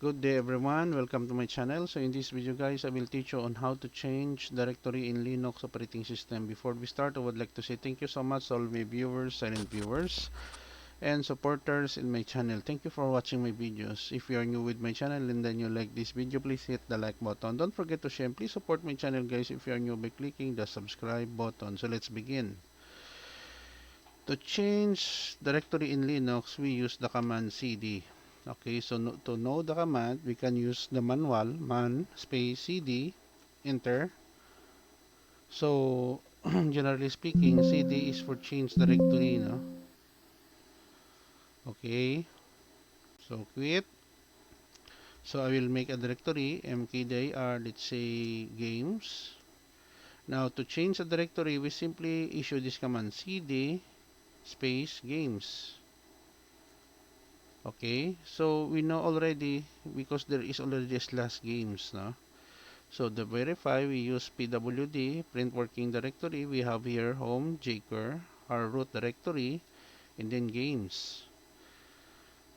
Good day everyone, welcome to my channel. So in this video guys, I will teach you on how to change directory in Linux operating system. Before we start, I would like to say thank you so much to all my viewers, silent viewers, and supporters in my channel. Thank you for watching my videos. If you are new with my channel and then you like this video, please hit the like button. Don't forget to share and please support my channel guys if you are new by clicking the subscribe button. So let's begin. To change directory in Linux, we use the command cd. Okay, so to know the command, we can use the manual man space cd, enter. So, generally speaking, cd is for change directory, no? Okay, so quit. So I will make a directory, mkdir, let's say games. Now, to change a directory, we simply issue this command cd space games. Okay, so we know already because there is already a slash games, no? So to verify, we use pwd print working directory. We have here home, jker, our root directory, and then games.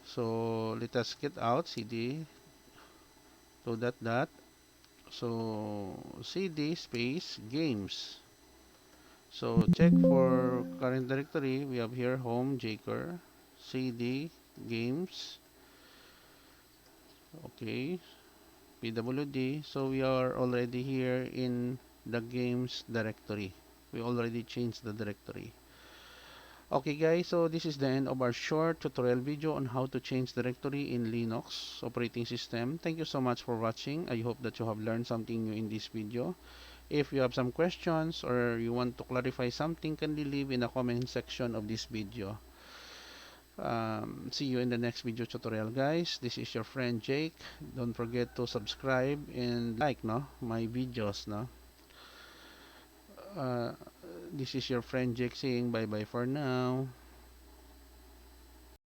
So let us get out cd to that. So cd space games. So check for current directory. We have here home, jker, cd games. Okay, pwd. So we are already here in the games directory. We already changed the directory. Okay guys, so this is the end of our short tutorial video on how to change directory in Linux operating system. Thank you so much for watching. I hope that you have learned something new in this video. If you have some questions or you want to clarify something, kindly leave in the comment section of this video. See you in the next video tutorial guys. This is your friend Jake. Don't forget to subscribe and like my videos. Uh, this is your friend Jake saying bye bye for now.